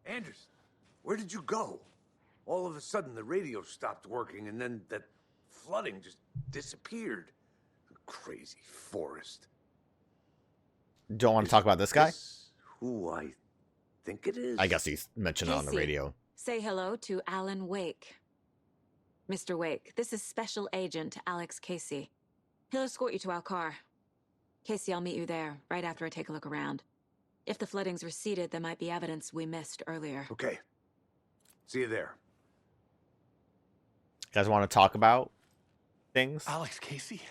Anderson, where did you go? All of a sudden, the radio stopped working, and then that flooding just disappeared. Crazy forest. Don't want to talk about this guy? Who I think it is? I guess he's mentioned it on the radio. Say hello to Alan Wake. Mr. Wake, this is Special Agent Alex Casey. He'll escort you to our car. Casey, I'll meet you there, right after I take a look around. If the flooding's receded, there might be evidence we missed earlier. Okay. See you there. You guys want to talk about things? Alex Casey?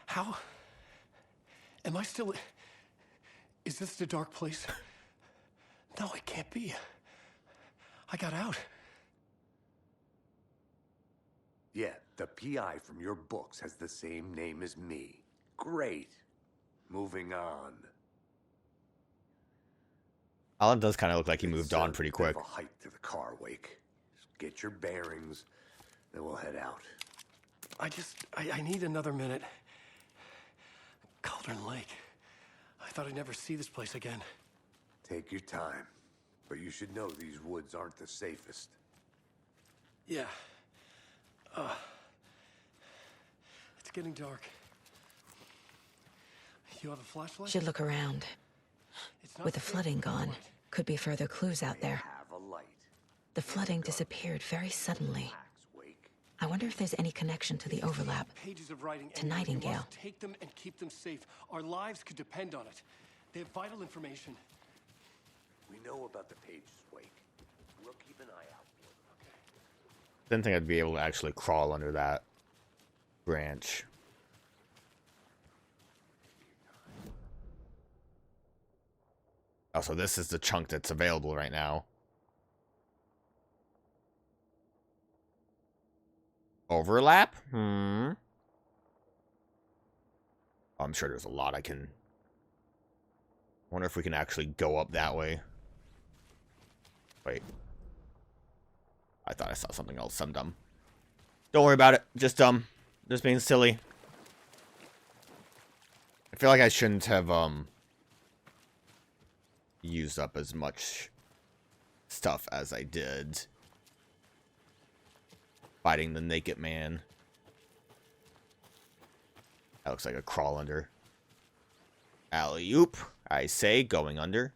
How? Am I still... Is this the dark place? No, it can't be. I got out. Yeah, the PI from your books has the same name as me. Great. Moving on. Alan does kind of look like he moved on pretty quick. A hike to the car, Wake. Just get your bearings, then we'll head out. I need another minute. Cauldron Lake. I thought I'd never see this place again. Take your time. But you should know these woods aren't the safest. Yeah. It's getting dark. You have a flashlight? Should look around. With the flooding gone, could be further clues out there. The flooding disappeared very suddenly. I wonder if there's any connection to the overlap. Pages of writing to Nightingale. We must take them and keep them safe. Our lives could depend on it. They have vital information. We know about the pages, Wake. We'll keep an eye out for them. Okay. Didn't think I'd be able to actually crawl under that branch. Oh, so this is the chunk that's available right now. Overlap? Oh, I'm sure there's a lot I can... Wonder if we can actually go up that way. Wait. I thought I saw something else. I'm dumb. Don't worry about it. Just dumb. Just being silly. I feel like I shouldn't have, used up as much stuff as I did. Fighting the naked man. That looks like a crawl under. Alley-oop, I say, going under.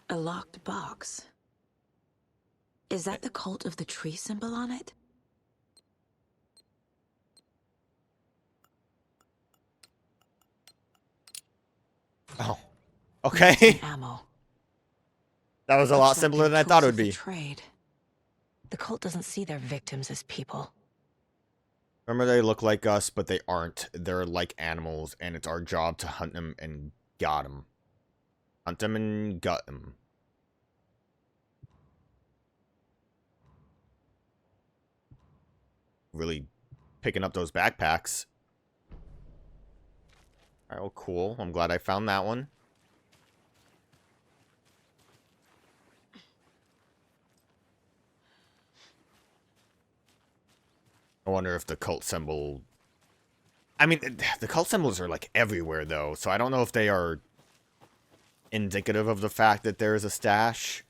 A locked box. Is that the cult of the tree symbol on it? Oh, okay. Ammo. That was a lot simpler than I thought it would be. Trade. The cult doesn't see their victims as people. Remember, they look like us, but they aren't. They're like animals, and it's our job to hunt them and gut them. Hunt them and gut them. Really picking up those backpacks. Alright, well, cool. I'm glad I found that one. I wonder if the cult symbol... I mean, the cult symbols are, like, everywhere, though. So I don't know if they are indicative of the fact that there is a stash.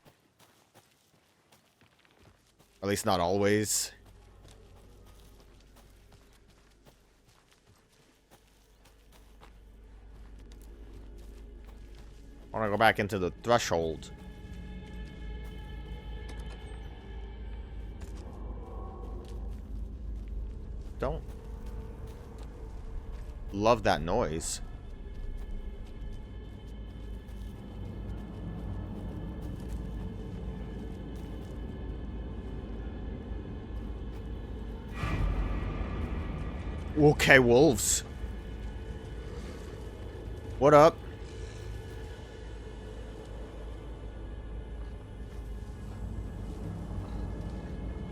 At least not always. I want to go back into the threshold. Don't love that noise. Okay, wolves. What up?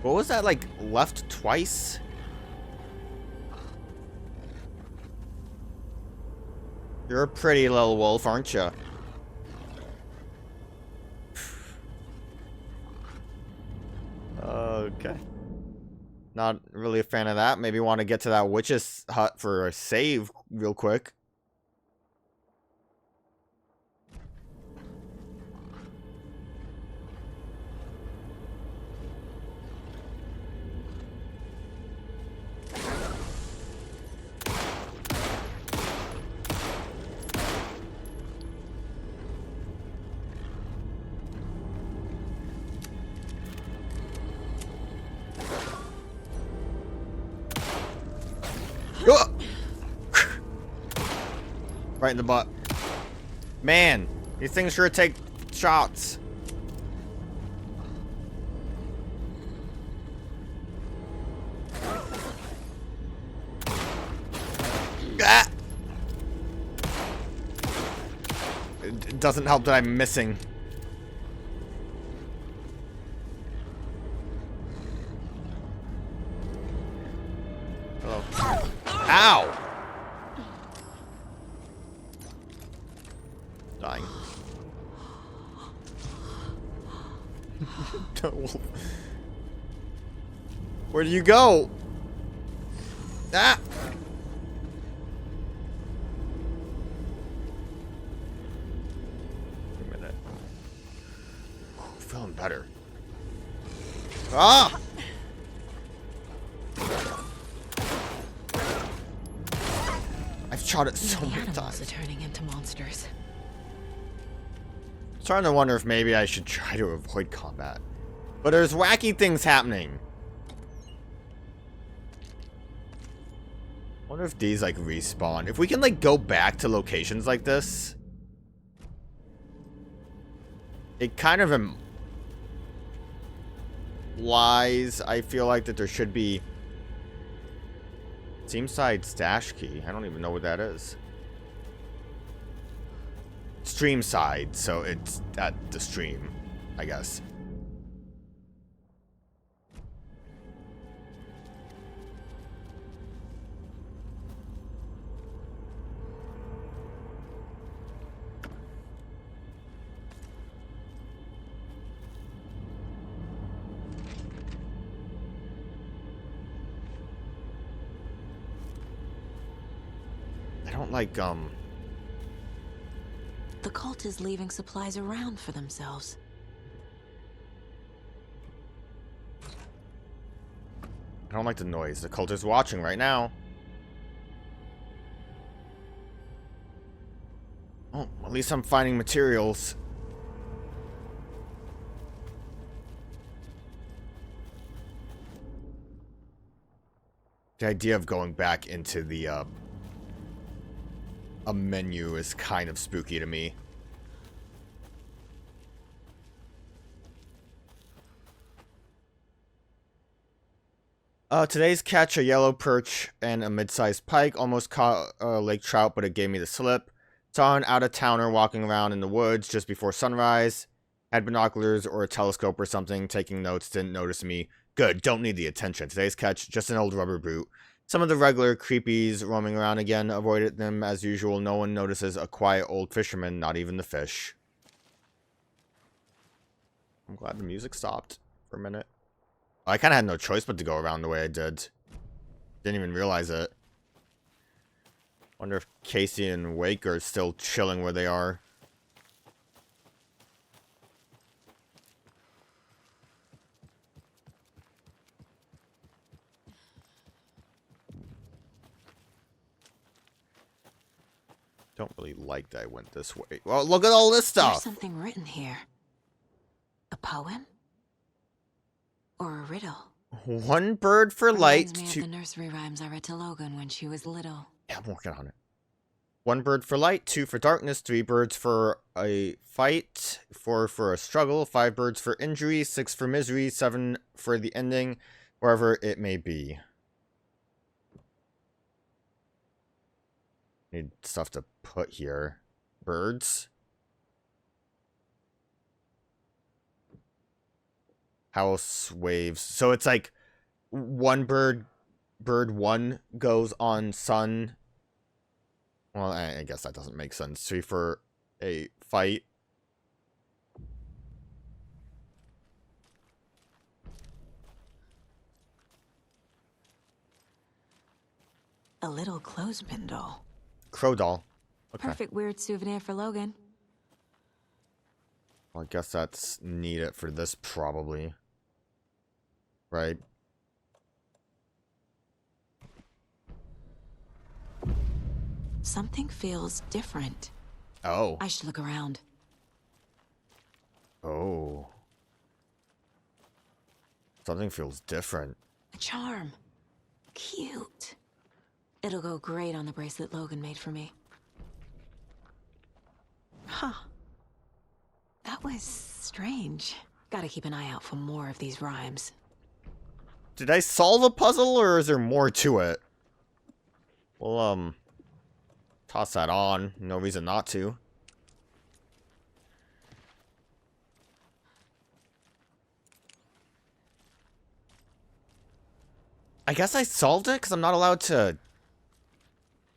What was that, like, left twice? You're a pretty little wolf, aren't you? Okay. Not really a fan of that. Maybe want to get to that witch's hut for a save real quick. Right in the butt. Man, these things sure take shots. Ah! It doesn't help that I'm missing. Hello. Ow! Dying. Where do you go? Ah! Wait a minute. Feeling better. Ah! I've shot it so many times. Are turning into monsters. Starting to wonder if maybe I should try to avoid combat. But there's wacky things happening. Wonder if these like respawn. If we can like go back to locations like this. It kind of implies, I feel like, that there should be Team side stash key. I don't even know what that is. Stream side, so it's at the stream, I guess. I don't like, The cult is leaving supplies around for themselves. I don't like the noise. The cult is watching right now. Oh, at least I'm finding materials. The idea of going back into the, a menu is kind of spooky to me. Today's catch, a yellow perch and a mid-sized pike. Almost caught a lake trout, but it gave me the slip. Saw an out-of-towner walking around in the woods just before sunrise. Had binoculars or a telescope or something, taking notes, didn't notice me. Good, don't need the attention. Today's catch, just an old rubber boot. Some of the regular creepies roaming around again, avoided them as usual. No one notices a quiet old fisherman, not even the fish. I'm glad the music stopped for a minute. I kind of had no choice but to go around the way I did. Didn't even realize it. Wonder if Casey and Wake are still chilling where they are. Don't really like that I went this way. Well, look at all this stuff! There's something written here. A poem? Or a riddle? One bird for light. Reminds me of the nursery rhymes I read to Logan when she was little. Yeah, I'm working on it. 1 bird for light, 2 for darkness, 3 birds for a fight, 4 for a struggle, 5 birds for injury, 6 for misery, 7 for the ending, wherever it may be. Need stuff to put here. Birds. House waves. So it's like 1 bird 1 goes on sun. Well, I guess that doesn't make sense. 3 for a fight. A little clothespin doll. Crow doll. Okay. Perfect weird souvenir for Logan. Well, I guess that's needed for this, probably. Right? Something feels different. Oh. I should look around. Oh. Something feels different. A charm. Cute. It'll go great on the bracelet Logan made for me. Huh. That was strange. Gotta keep an eye out for more of these rhymes. Did I solve a puzzle, or is there more to it? Well, toss that on. No reason not to. I guess I solved it because I'm not allowed to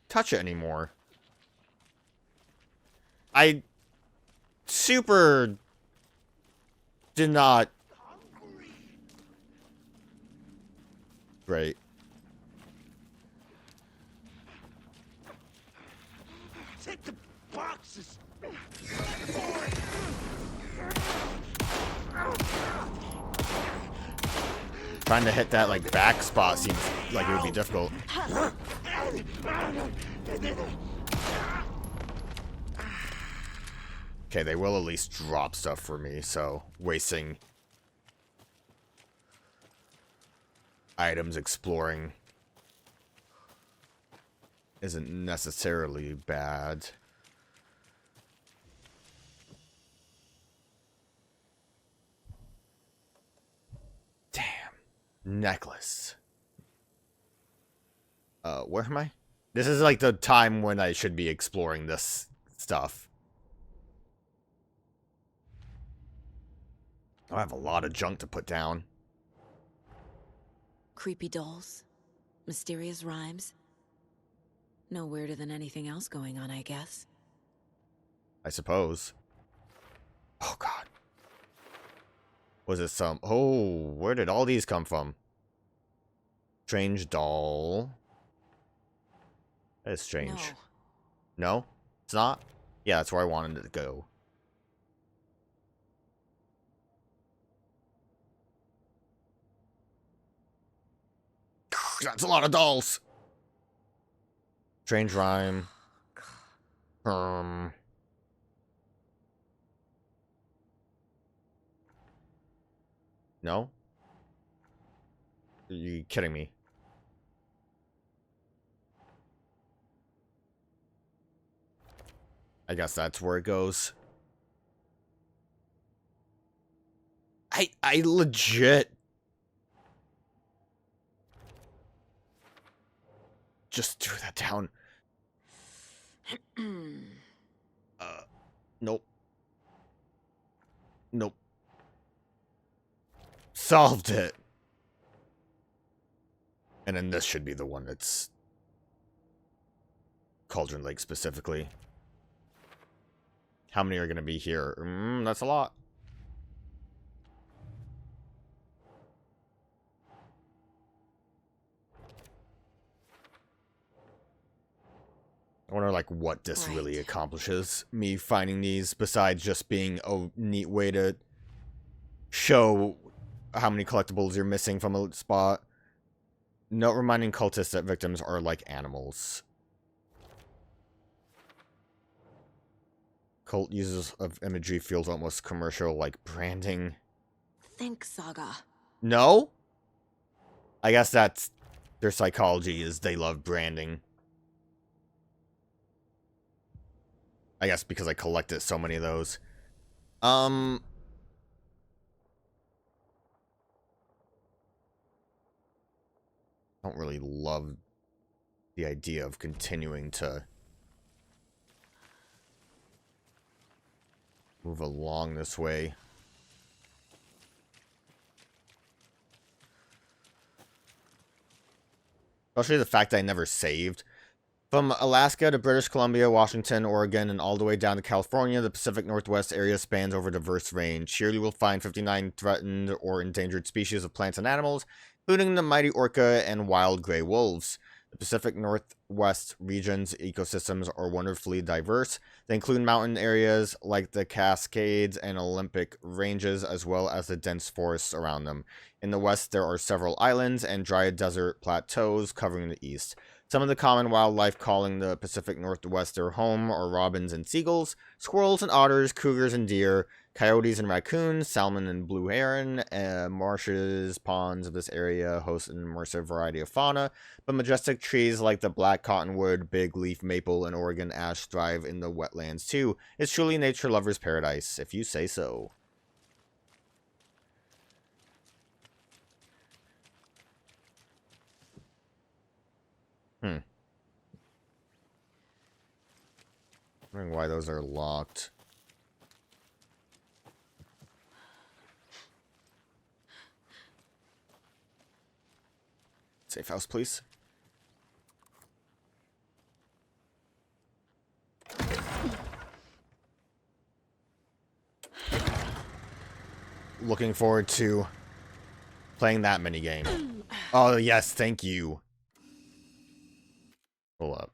touch it anymore. I super did not. Great. Take the boxes. Trying to hit that, like, back spot seems like it would be difficult. Okay, they will at least drop stuff for me, so wasting items exploring isn't necessarily bad. Damn. Necklace. Where am I? This is like the time when I should be exploring this stuff. I have a lot of junk to put down. Creepy dolls. Mysterious rhymes. No weirder than anything else going on, I guess. I suppose. Oh, God. Was it some... Oh, where did all these come from? Strange doll. That is strange. No? It's not? Yeah, that's where I wanted it to go. That's a lot of dolls. Strange rhyme. No? Are you kidding me? I guess that's where it goes. I legit just threw that down. Nope. Nope. Solved it. And then this should be the one that's Cauldron Lake specifically. How many are going to be here? That's a lot. I wonder, like, what this really accomplishes. Me finding these, besides just being a neat way to show how many collectibles you're missing from a spot. Note reminding cultists that victims are like animals. Cult uses of imagery feels almost commercial, like branding. Think, Saga. No? I guess that's their psychology, is they love branding. I guess because I collected so many of those. Don't really love the idea of continuing to move along this way. Especially the fact that I never saved. From Alaska to British Columbia, Washington, Oregon, and all the way down to California, the Pacific Northwest area spans over a diverse range. Here you will find 59 threatened or endangered species of plants and animals, including the mighty orca and wild gray wolves. The The Pacific Northwest region's ecosystems are wonderfully diverse. They include mountain areas like the Cascades and Olympic Ranges, as well as the dense forests around them. In the west, there are several islands and dry desert plateaus covering the east. Some of the common wildlife calling the Pacific Northwest their home are robins and seagulls, squirrels and otters, cougars and deer, coyotes and raccoons, salmon and blue heron. Marshes, ponds of this area host an immersive variety of fauna, but majestic trees like the black cottonwood, big leaf maple, and Oregon ash thrive in the wetlands too. It's truly nature lover's paradise, if you say so. Wondering why those are locked. Safe house, please. Looking forward to playing that minigame. Oh, yes, thank you. Pull up.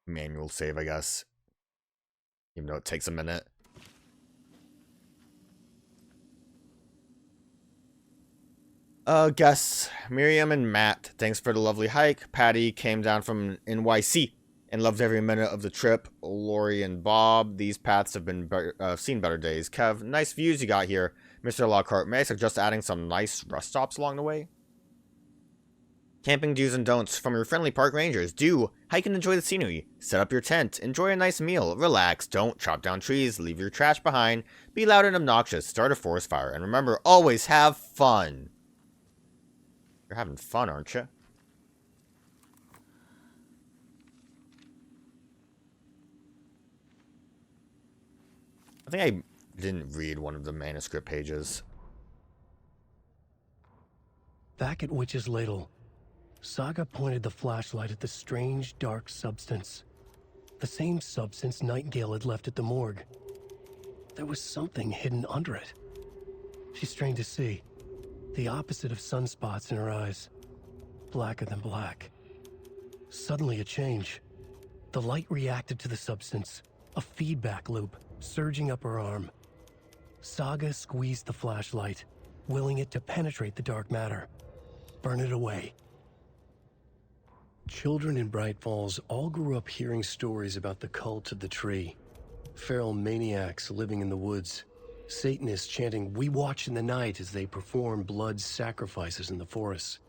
Manual save, I guess. Even though it takes a minute. Gus, Miriam, and Matt, thanks for the lovely hike. Patty came down from NYC and loved every minute of the trip. Lori and Bob, these paths have been seen better days. Kev, nice views you got here. Mr. Lockhart, may I suggest adding some nice rest stops along the way? Camping do's and don'ts from your friendly park rangers. Do hike and enjoy the scenery. Set up your tent. Enjoy a nice meal. Relax. Don't chop down trees. Leave your trash behind. Be loud and obnoxious. Start a forest fire. And remember, always have fun. You're having fun, aren't you? I think I didn't read one of the manuscript pages. Back at Witch's Ladle, Saga pointed the flashlight at the strange, dark substance. The same substance Nightingale had left at the morgue. There was something hidden under it. She strained to see. The opposite of sunspots in her eyes. Blacker than black. Suddenly a change. The light reacted to the substance. A feedback loop, surging up her arm. Saga squeezed the flashlight, willing it to penetrate the dark matter. Burn it away. Children in Bright Falls all grew up hearing stories about the cult of the tree. Feral maniacs living in the woods. Satanists chanting, "We watch in the night," as they perform blood sacrifices in the forests.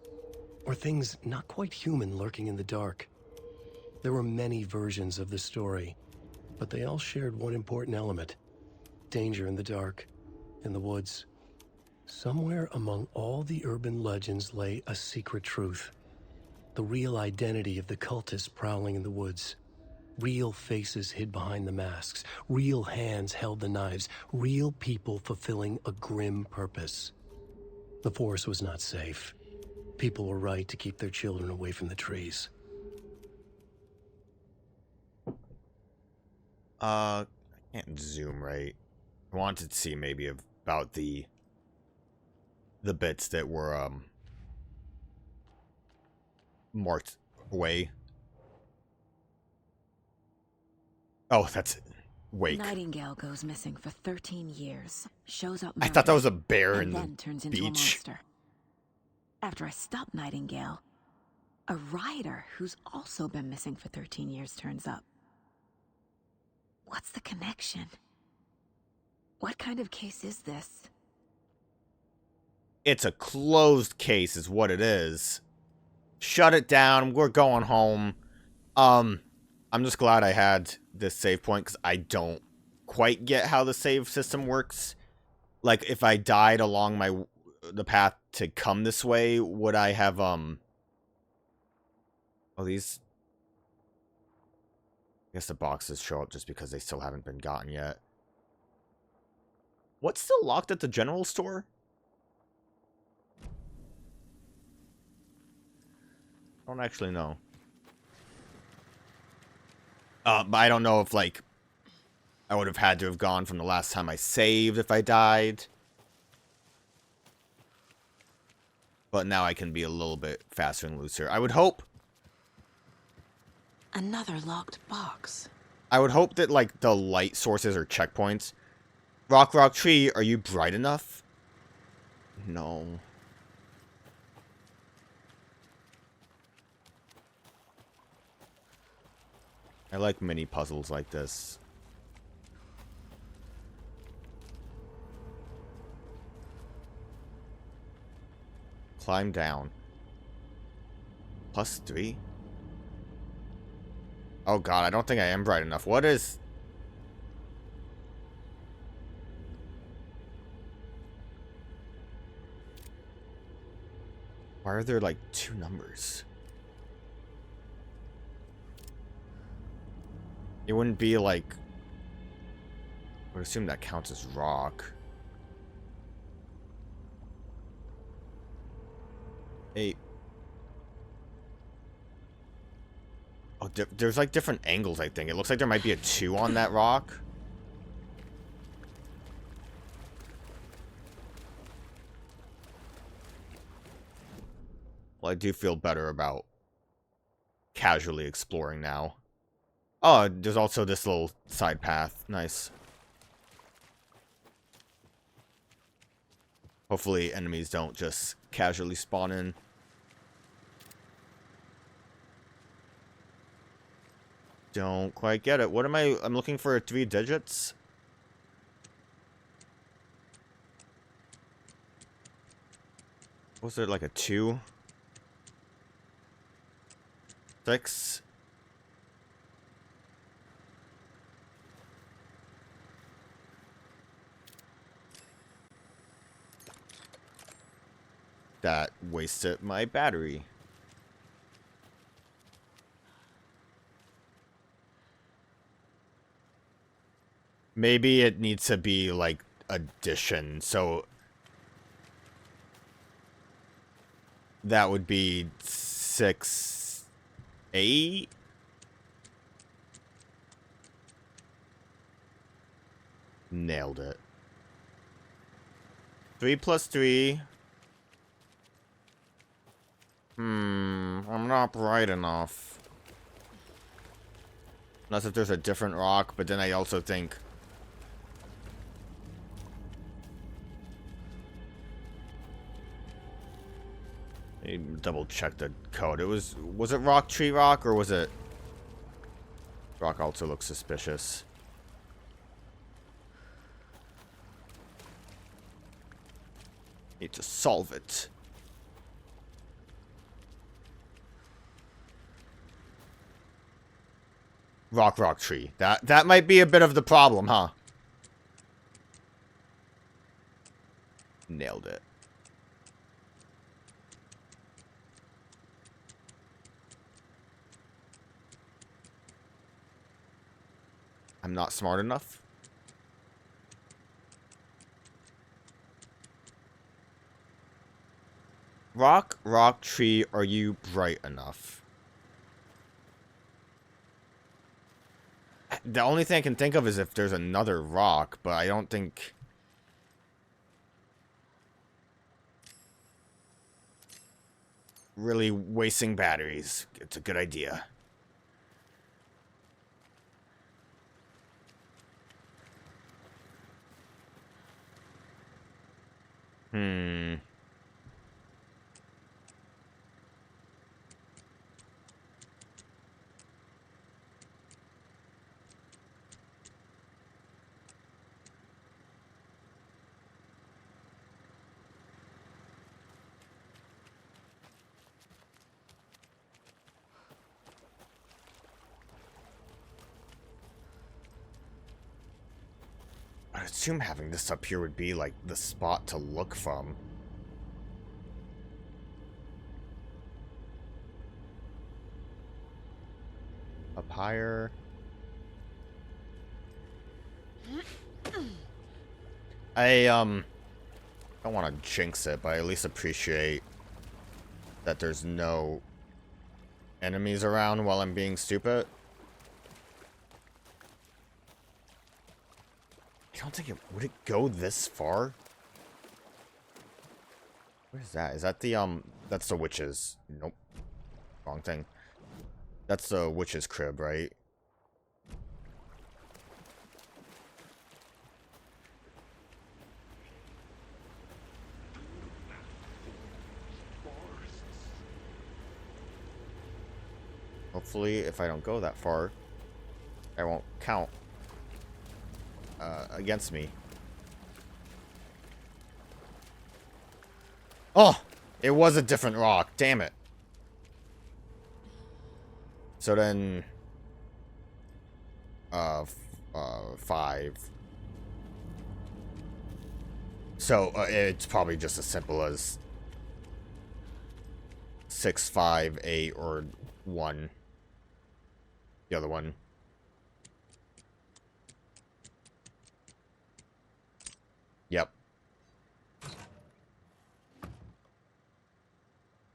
Or things not quite human lurking in the dark. There were many versions of the story, but they all shared one important element. Danger in the dark, in the woods. Somewhere among all the urban legends lay a secret truth. The real identity of the cultists prowling in the woods. Real faces hid behind the masks. Real hands held the knives. Real people fulfilling a grim purpose. The forest was not safe. People were right to keep their children away from the trees. I can't zoom right. I wanted to see maybe about the bits that were marked away. Oh, that's it. Wake. Nightingale goes missing for 13 years. Shows up I thought that was a murdered, bear in and the then turns into a beach. monster. After I stop Nightingale, a rider who's also been missing for 13 years turns up. What's the connection? What kind of case is this? It's a closed case is what it is. Shut it down. We're going home. I'm just glad I had this save point because I don't quite get how the save system works. Like, if I died along the path to come this way, would I have, oh, these... I guess the boxes show up just because they still haven't been gotten yet. What's still locked at the general store? I don't actually know. But I don't know if, like, I would have had to have gone from the last time I saved if I died. But now I can be a little bit faster and looser. I would hope Another locked box. I would hope that, like, the light sources are checkpoints. Rock tree, are you bright enough? No. I like mini puzzles like this. Climb down. +3? Oh god, I don't think I am bright enough. What is... Why are there, like, 2 numbers? It wouldn't be, like... I would assume that counts as rock. 8. Oh, there's, like, different angles, I think. It looks like there might be a 2 on that rock. Well, I do feel better about casually exploring now. Oh, there's also this little side path. Nice. Hopefully enemies don't just casually spawn in. Don't quite get it. What am I... I'm looking for 3 digits? Was it like a 2? 6? That wasted my battery. Maybe it needs to be like addition, so that would be 6, 8. Nailed it. 3 plus 3. I'm not bright enough. Unless if there's a different rock, but then I also think... double check the code. It was it rock, tree, rock, or was it... Rock also looks suspicious. Need to solve it. Rock, tree. That might be a bit of the problem, huh? Nailed it. I'm not smart enough. Rock, tree, are you bright enough? The only thing I can think of is if there's another rock, but I don't think... Really wasting batteries. It's a good idea. I assume having this up here would be, like, the spot to look from. Up higher. I don't want to jinx it, but I at least appreciate that there's no enemies around while I'm being stupid. I don't think it... Would it go this far? What is that? Is that the, that's the witches. Nope. Wrong thing. That's the witch's crib, right? Hopefully, if I don't go that far, I won't count against me. Oh! It was a different rock. Damn it. So then... 5. So, it's probably just as simple as 6, 5, 8, or 1. The other one. Yep.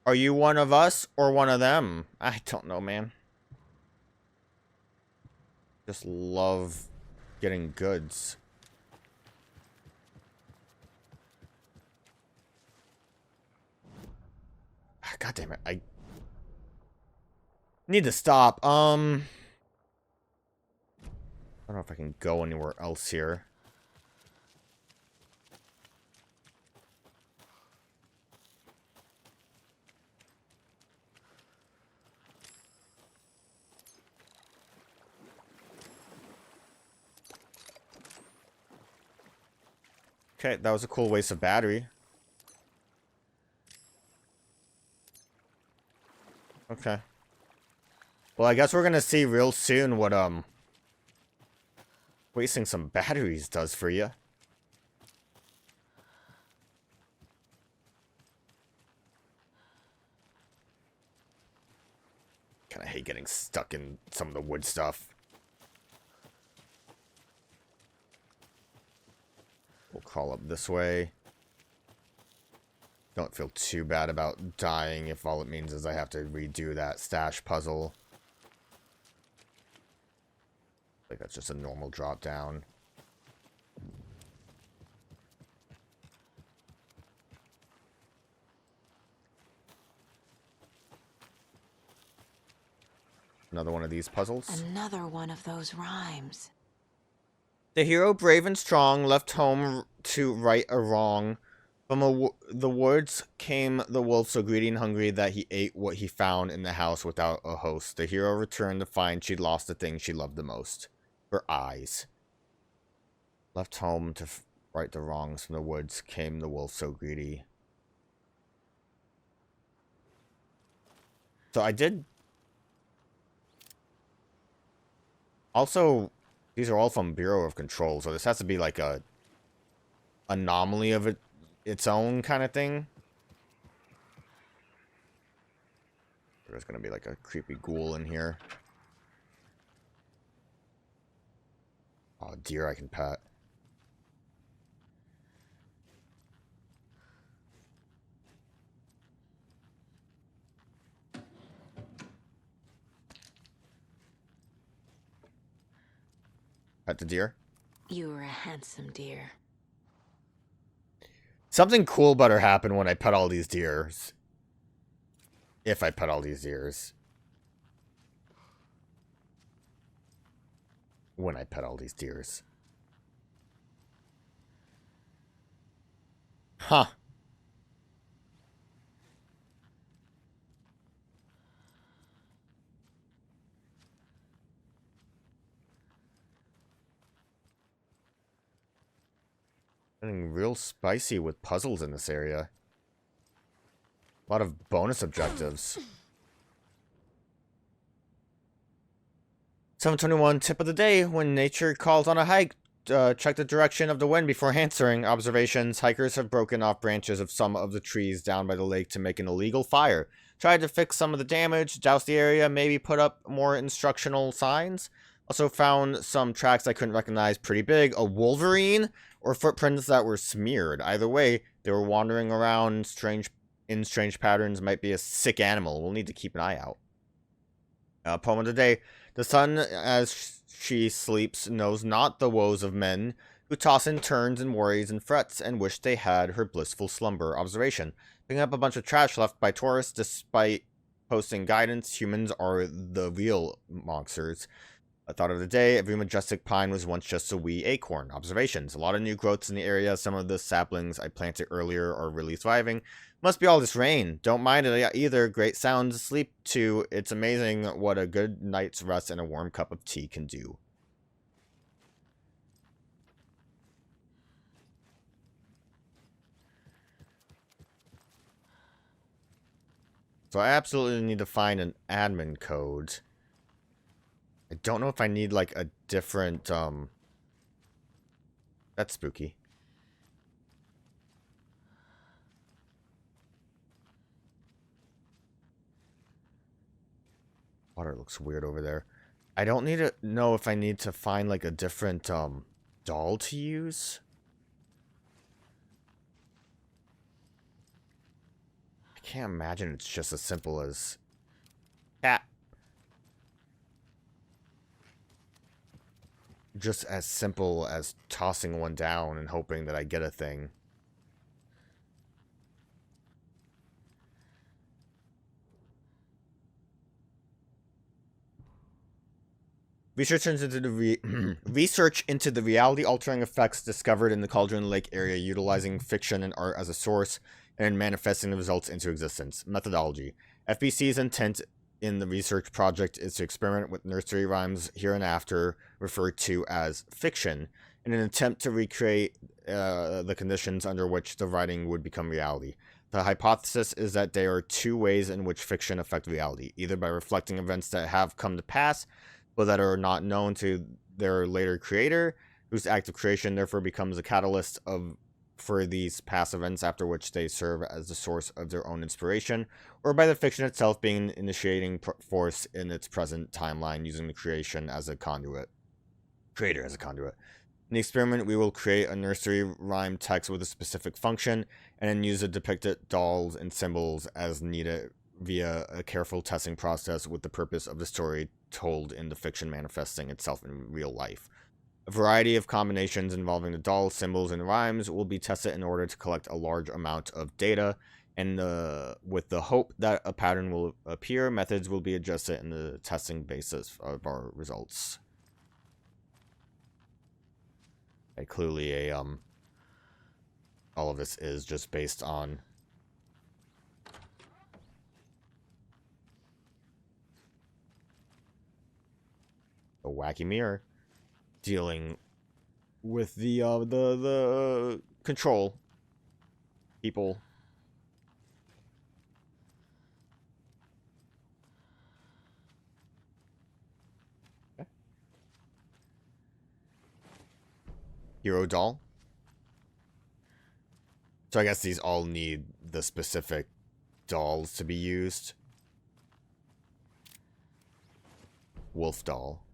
Are you one of us or one of them? I don't know, man. Just love getting goods. God damn it. I need to stop. I don't know if I can go anywhere else here. Okay, that was a cool waste of battery. Okay. Well, I guess we're gonna see real soon what, wasting some batteries does for you. Kinda hate getting stuck in some of the wood stuff. We'll crawl up this way. Don't feel too bad about dying if all it means is I have to redo that stash puzzle. Like that's just a normal drop down. Another one of these puzzles. Another one of those rhymes. The hero, brave and strong, left home to right a wrong. From the woods came the wolf, so greedy and hungry that he ate what he found in the house without a host. The hero returned to find she'd lost the thing she loved the most. Her eyes. Left home to right the wrongs. From the woods came the wolf, so greedy. So I did... Also, these are all from Bureau of Control, so this has to be like a anomaly of its own kind of thing. There's gonna be like a creepy ghoul in here. Oh, deer I can pet. Pet the deer. You were a handsome deer. Something cool better happen when I pet all these deers. If I pet all these deers. When I pet all these deers. Huh. Getting real spicy with puzzles in this area. A lot of bonus objectives. 7:21 tip of the day. When nature calls on a hike, check the direction of the wind before answering. Observations. Hikers have broken off branches of some of the trees down by the lake to make an illegal fire. Tried to fix some of the damage, douse the area, maybe put up more instructional signs. Also found some tracks I couldn't recognize pretty big. A wolverine or footprints that were smeared. Either way, they were wandering around in strange patterns. Might be a sick animal. We'll need to keep an eye out. Poem of the day. The sun, as she sleeps, knows not the woes of men who toss and turns and worries and frets and wish they had her blissful slumber. Observation. Picking up a bunch of trash left by tourists despite posting guidance, humans are the real monsters. A thought of the day, every majestic pine was once just a wee acorn. Observations. A lot of new growths in the area. Some of the saplings I planted earlier are really thriving. Must be all this rain. Don't mind it either. Great sounds to sleep to. It's amazing what a good night's rest and a warm cup of tea can do. So I absolutely need to find an admin code. I don't know if I need, like, a different, That's spooky. Water looks weird over there. I don't need to know if I need to find, like, a different, doll to use. I can't imagine it's just as simple as that. Just as simple as tossing one down and hoping that I get a thing. Research into the reality-altering effects discovered in the Cauldron Lake area, utilizing fiction and art as a source, and manifesting the results into existence. Methodology. FBC's intent in the research project is to experiment with nursery rhymes hereinafter referred to as fiction, in an attempt to recreate the conditions under which the writing would become reality. The hypothesis is that there are two ways in which fiction affect reality, either by reflecting events that have come to pass, but that are not known to their later creator, whose act of creation therefore becomes a catalyst for these past events after which they serve as the source of their own inspiration, or by the fiction itself being an initiating force in its present timeline, using the creator as a conduit. In the experiment, we will create a nursery rhyme text with a specific function, and then use the depicted dolls and symbols as needed via a careful testing process, with the purpose of the story told in the fiction manifesting itself in real life. A variety of combinations involving the dolls, symbols, and rhymes will be tested in order to collect a large amount of data, and with the hope that a pattern will appear, methods will be adjusted in the testing basis of our results. Okay, clearly all of this is just based on a wacky mirror dealing with the control people. Okay. Hero doll. So I guess these all need the specific dolls to be used. Wolf doll.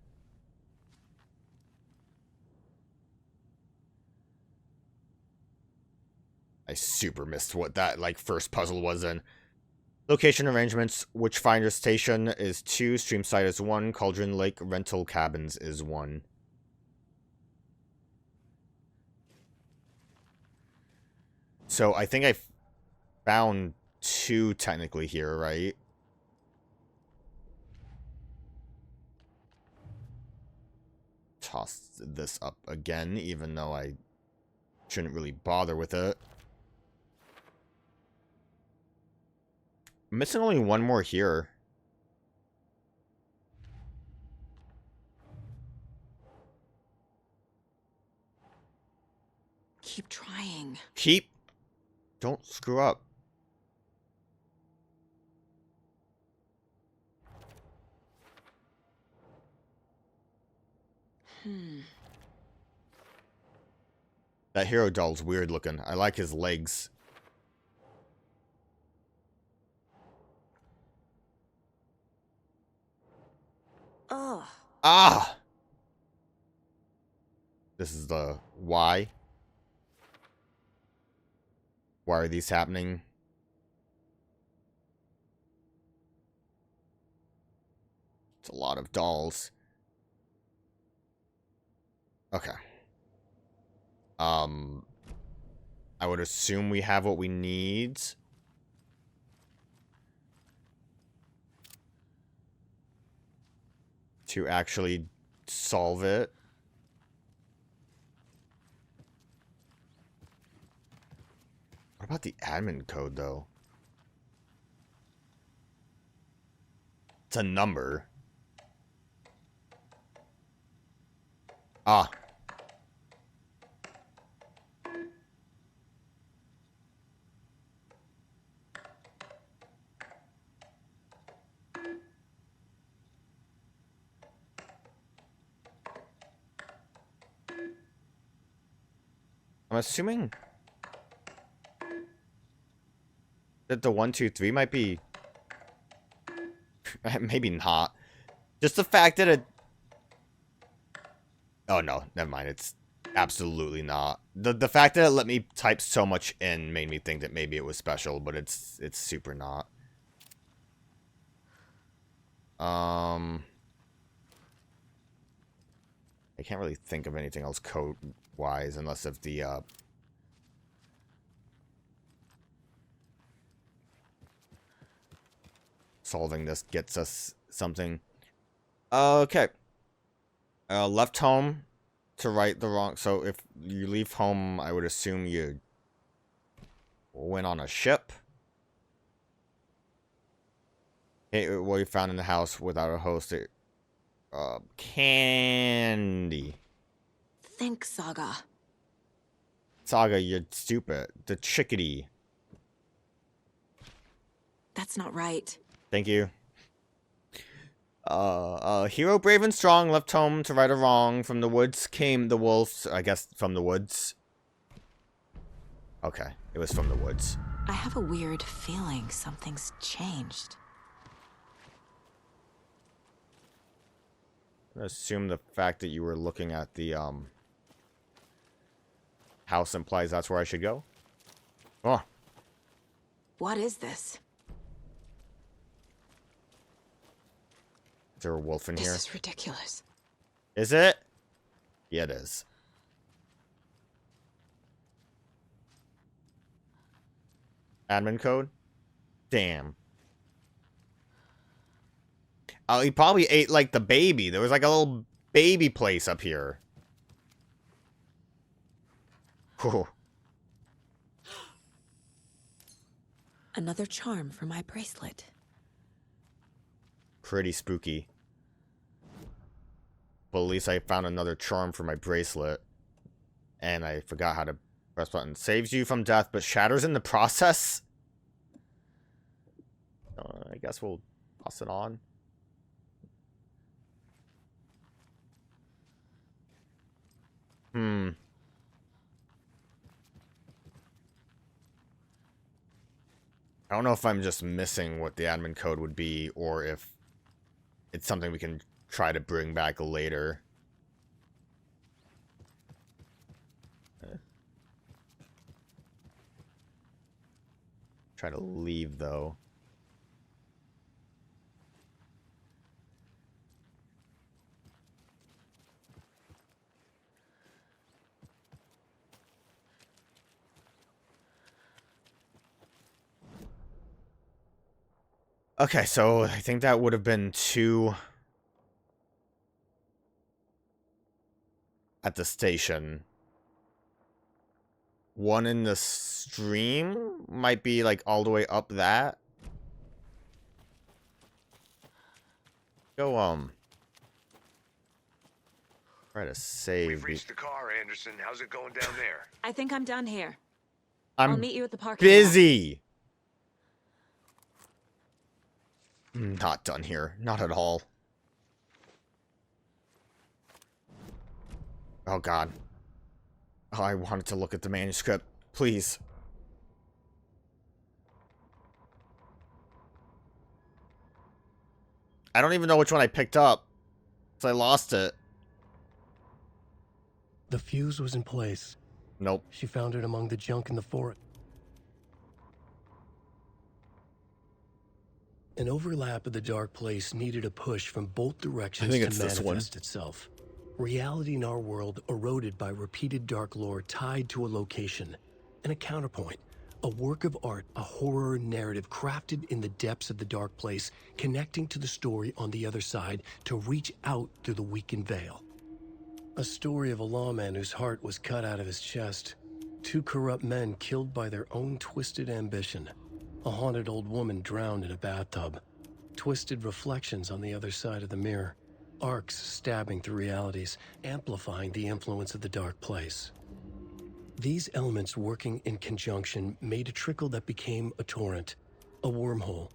I super missed what that, like, first puzzle was in. Location arrangements. Witchfinder Station is 2. Streamside is 1. Cauldron Lake Rental Cabins is 1. So I think I found 2 technically here, right? Toss this up again, even though I shouldn't really bother with it. I'm missing only one more here. Keep trying. Don't screw up. That hero doll's weird looking. I like his legs. Ugh. Ah! This is the why. Why are these happening? It's a lot of dolls. Okay. I would assume we have what we need. to actually solve it. What about the admin code, though? It's a number. Ah. I'm assuming that the 1, 2, 3 might be... Maybe not. Just the fact that it... Oh, no. Never mind. It's absolutely not. The fact that it let me type so much in made me think that maybe it was special, but it's super not. I can't really think of anything else code-wise unless if the... solving this gets us something. Okay. Left home to right the wrong. So if you leave home, I would assume you went on a ship. Hey, what you found in the house without a host. Candy. Think, Saga. Saga, you're stupid. The chickadee. That's not right. Thank you. Hero brave and strong, left home to right or wrong. From the woods came the wolves. I guess from the woods. Okay, it was from the woods. I have a weird feeling something's changed. I assume the fact that you were looking at the house implies that's where I should go. Oh, What is this? is there a wolf in here? This is ridiculous. Is it? Yeah, it is. Admin code? Damn. Oh, he probably ate, like, the baby. There was, like, a little baby place up here. Whew. Another charm for my bracelet. Pretty spooky. But at least I found another charm for my bracelet. And I forgot how to press button. Saves you from death, but shatters in the process? I guess we'll toss it on. I don't know if I'm just missing what the admin code would be, or if it's something we can try to bring back later. Try to leave, though. Okay, so I think that would have been 2 at the station. 1 in the stream might be like all the way up that. Go try to save. We've reached the car, Anderson. How's it going down there? I think I'm done here. I'm I'll meet you at the parking lot. busy. Not done here. Not at all. Oh, God. Oh, I wanted to look at the manuscript. Please. I don't even know which one I picked up. So I lost it. The fuse was in place. Nope. She found it among the junk in the forest. An overlap of the dark place needed a push from both directions I think to it's this one. manifest itself. Reality in our world eroded by repeated dark lore tied to a location and a counterpoint, A work of art, a horror narrative crafted in the depths of the dark place, connecting to the story on the other side to reach out through the weakened veil. A story of a lawman whose heart was cut out of his chest. Two corrupt men killed by their own twisted ambition. A haunted old woman drowned in a bathtub. Twisted reflections on the other side of the mirror. Arcs stabbing through realities, amplifying the influence of the dark place. These elements working in conjunction made a trickle that became a torrent, a wormhole,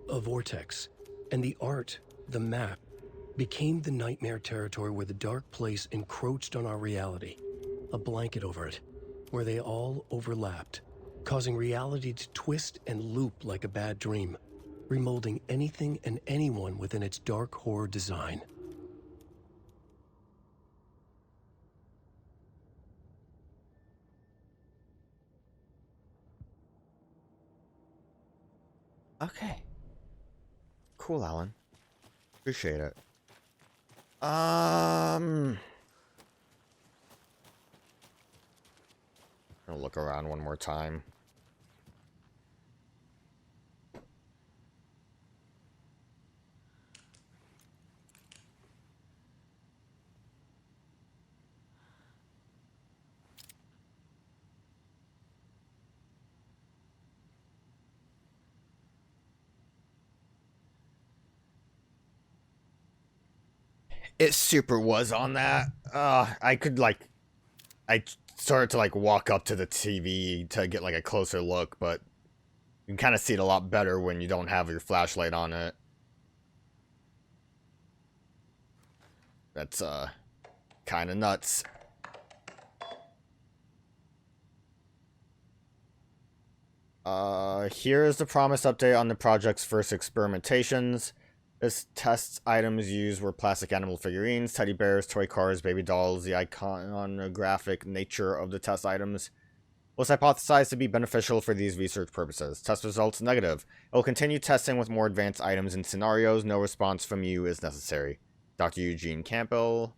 a vortex, and the art, the map, became the nightmare territory where the dark place encroached on our reality, a blanket over it, where they all overlapped, causing reality to twist and loop like a bad dream, remolding anything and anyone within its dark horror design. Okay. Cool, Alan. Appreciate it. I'll look around one more time. It super was on that. I could like, I started to like walk up to the TV to get like a closer look, but you can kind of see it a lot better when you don't have your flashlight on it. That's kind of nuts. Here is the promised update on the project's first experimentations. This test items used were plastic animal figurines, teddy bears, toy cars, baby dolls. The iconographic nature of the test items was hypothesized to be beneficial for these research purposes. Test results negative. It will continue testing with more advanced items and scenarios. No response from you is necessary. Dr. Eugene Campbell.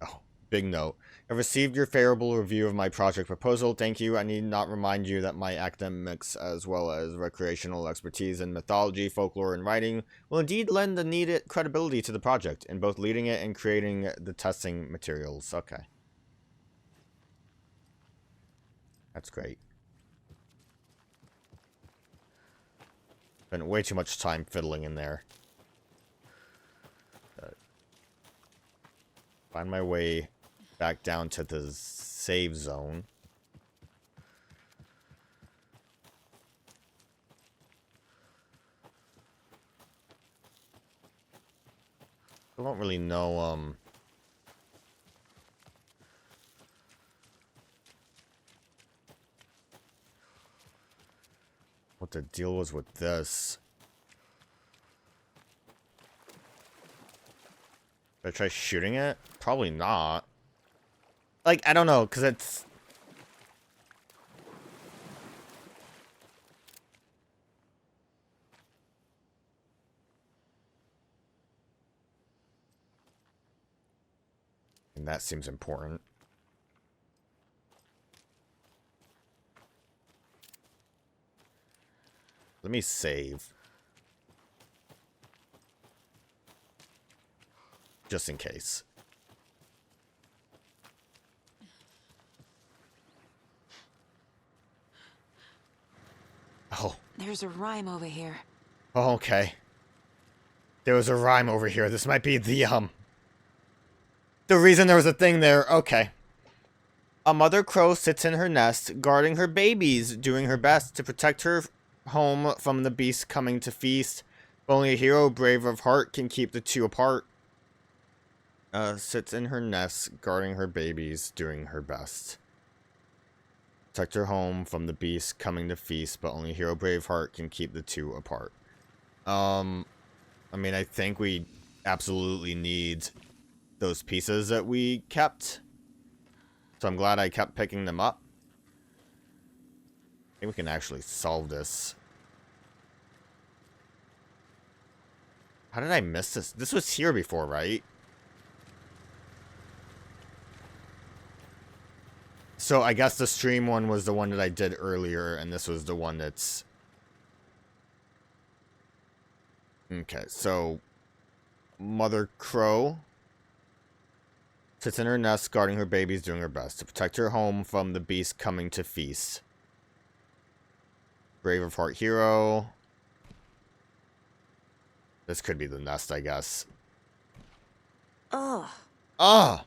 Oh, big note. I've received your favorable review of my project proposal. Thank you. I need not remind you that my academics as well as recreational expertise in mythology, folklore, and writing will indeed lend the needed credibility to the project in both leading it and creating the testing materials. Okay. That's great. Spent way too much time fiddling in there. Find my way back down to the save zone. I don't really know, what the deal was with this. Should I try shooting it? Probably not. Like, I don't know, because it's... And that seems important. Let me save. Just in case. Oh. There's a rhyme over here. Oh, okay. There was a rhyme over here. This might be the reason there was a thing there. Okay. A mother crow sits in her nest, guarding her babies, doing her best to protect her home from the beast coming to feast. But only a hero brave of heart can keep the two apart. Sits in her nest, guarding her babies, doing her best. Protect her home from the beast coming to feast, but only hero brave heart can keep the two apart. I mean, I think we absolutely need those pieces that we kept. So I'm glad I kept picking them up. I think we can actually solve this. How did I miss this? This was here before, right? So I guess the stream one was the one that I did earlier, and this was the one that's... Okay, so... Mother Crow sits in her nest, guarding her babies, doing her best to protect her home from the beast coming to feast. Brave of Heart Hero. This could be the nest, I guess. Ugh. Ah!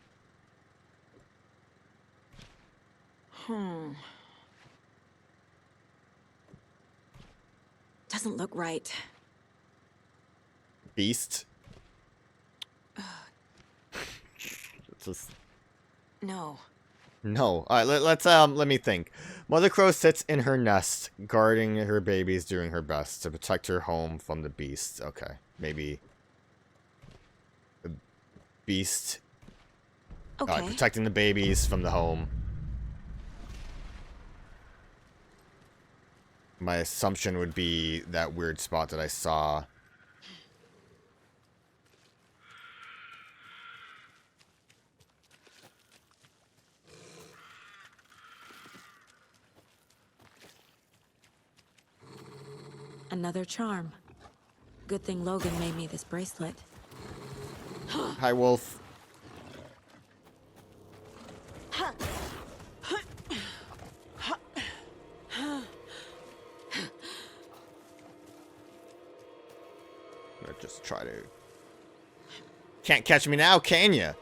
Doesn't look right. Beast? Just... No. No. Alright, let me think. Mother Crow sits in her nest, guarding her babies, doing her best to protect her home from the beast. Okay. Maybe... The beast... Okay. Protecting the babies from the home. My assumption would be that weird spot that I saw. Another charm. Good thing Logan made me this bracelet. Hi, Wolf. Let's just try to... Can't catch me now, can ya?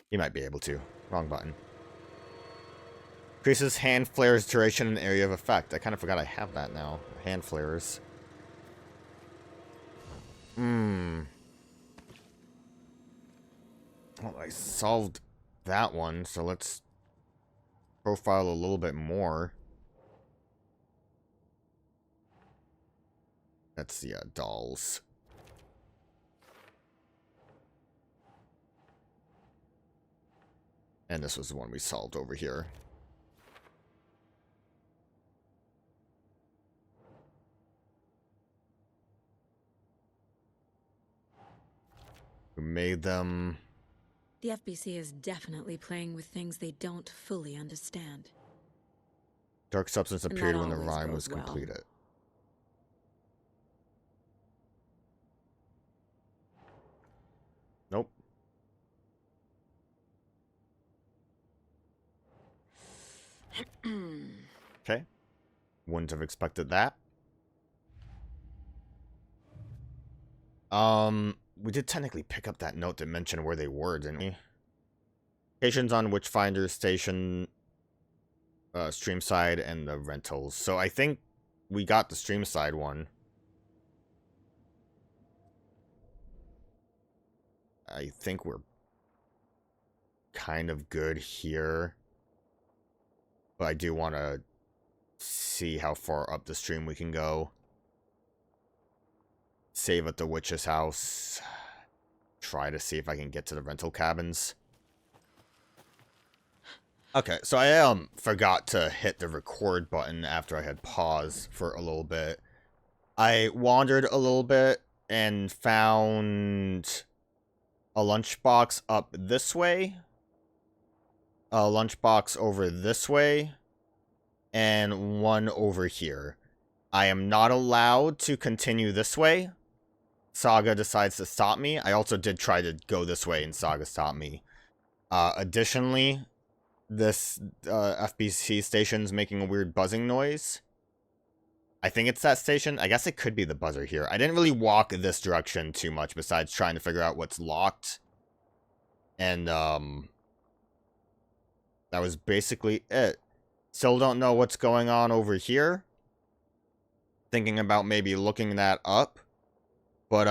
You might be able to. Wrong button. Increases hand flares duration and area of effect. I kind of forgot I have that now. Hand flares. Well, I solved that one, so let's profile a little bit more. That's the dolls. And this was the one we solved over here. We made them... The FBC is definitely playing with things they don't fully understand. Dark substance And appeared that when the always rhyme goes was well. completed. Nope. Okay. Wouldn't have expected that. We did technically pick up that note that mentioned where they were, didn't we? Locations on Witchfinder Station, stream side, and the rentals. So I think we got the stream side one. I think we're kind of good here. But I do want to see how far up the stream we can go. Save at the witch's house. Try to see if I can get to the rental cabins. Okay, so I forgot to hit the record button after I had paused for a little bit. I wandered a little bit and found a lunchbox up this way, a lunchbox over this way, and one over here. I am not allowed to continue this way. Saga decides to stop me. I also did try to go this way and Saga stopped me. Additionally, this FBC station's making a weird buzzing noise. I think it's that station. I guess it could be the buzzer here. I didn't really walk this direction too much besides trying to figure out what's locked. And, that was basically it. Still don't know what's going on over here. Thinking about maybe looking that up. But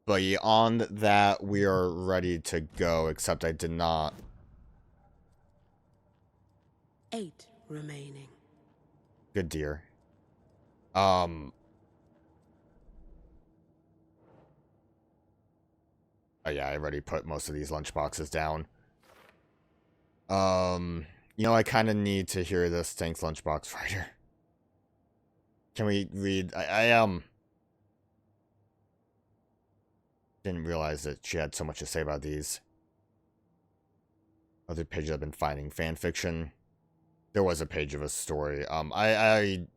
beyond that, we are ready to go, except I did not. 8 remaining. Good dear. Oh yeah, I already put most of these lunchboxes down. You know, I kind of need to hear this. Thanks, Lunchbox Fighter. Can we read? I didn't realize that she had so much to say about these. Other pages I've been finding. Fan fiction. There was a page of a story. I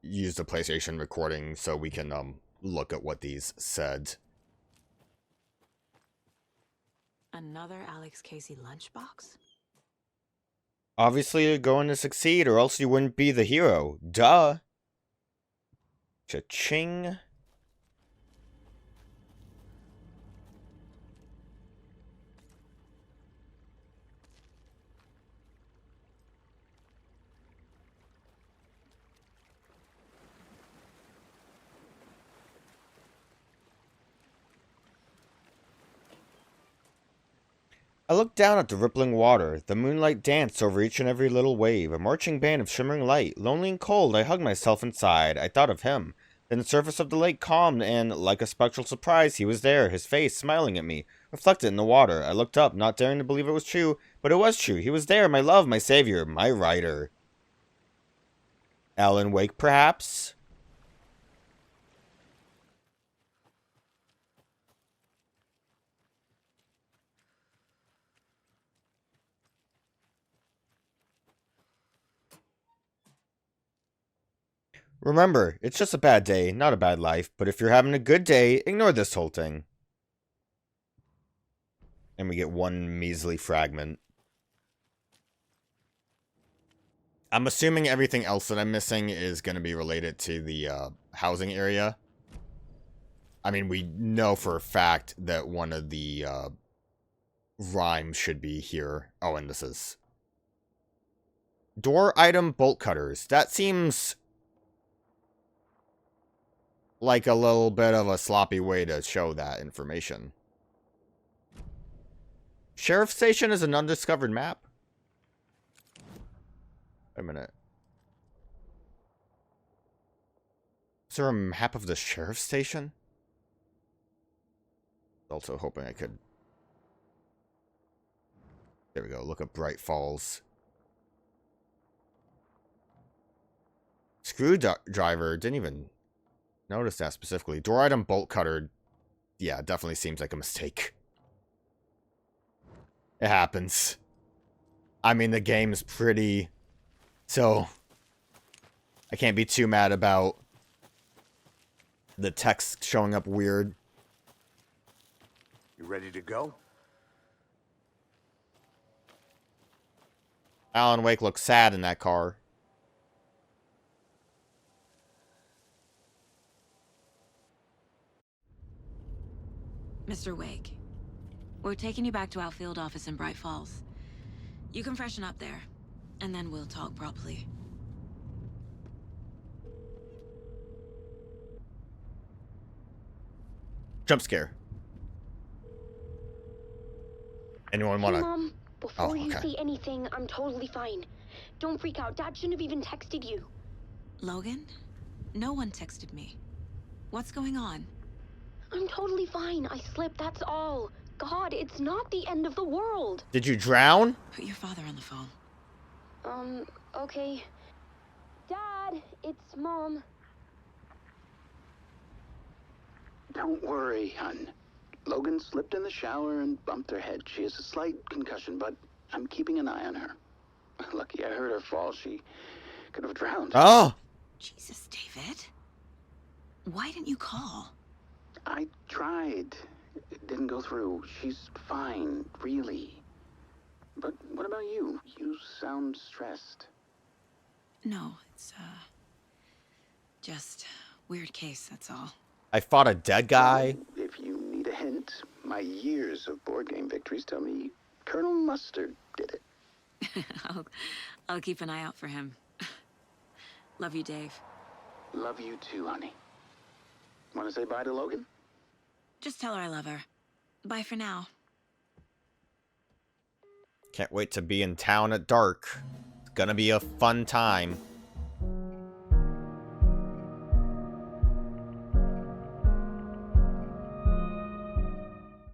used a PlayStation recording so we can look at what these said. Another Alex Casey lunchbox? Obviously, you're going to succeed, or else you wouldn't be the hero. Duh. Cha-ching. I looked down at the rippling water. The moonlight danced over each and every little wave, a marching band of shimmering light. Lonely and cold, I hugged myself inside. I thought of him. Then the surface of the lake calmed, and, like a spectral surprise, he was there, his face smiling at me, reflected in the water. I looked up, not daring to believe it was true, but it was true. He was there, my love, my savior, my rider. Alan Wake, perhaps? Remember, it's just a bad day, not a bad life, but if you're having a good day, ignore this whole thing. And we get one measly fragment. I'm assuming everything else that I'm missing is going to be related to the housing area. I mean, we know for a fact that one of the rhymes should be here. Oh, and this is... Door item bolt cutters. That seems... like a little bit of a sloppy way to show that information. Sheriff Station is an undiscovered map? Wait a minute. Is there a map of the Sheriff Station? Also hoping I could... There we go, look up Bright Falls. Screwdriver, didn't even... notice that specifically. Door item bolt cutter. Yeah, definitely seems like a mistake. It happens. I mean, the game's pretty... so... I can't be too mad about... the text showing up weird. You ready to go? Alan Wake looks sad in that car. Mr. Wake, we're taking you back to our field office in Bright Falls. You can freshen up there, and then we'll talk properly. Jump scare. Anyone wanna... Hey, Mom, before you okay. see anything, I'm totally fine. Don't freak out. Dad shouldn't have even texted you. Logan? No one texted me. What's going on? I'm totally fine. I slipped, that's all. God, it's not the end of the world. Did you drown? Put your father on the phone. Okay. Dad, it's Mom. Don't worry, hon. Logan slipped in the shower and bumped her head. She has a slight concussion, but I'm keeping an eye on her. Lucky I heard her fall. She could have drowned. Oh! Jesus, David. Why didn't you call? I tried. It didn't go through. She's fine, really. But what about you? You sound stressed. No, it's, just weird case, that's all. I fought a dead guy. If you need a hint, my years of board game victories tell me Colonel Mustard did it. I'll keep an eye out for him. Love you, Dave. Love you too, honey. Want to say bye to Logan? Just tell her I love her. Bye for now. Can't wait to be in town at dark. It's gonna be a fun time.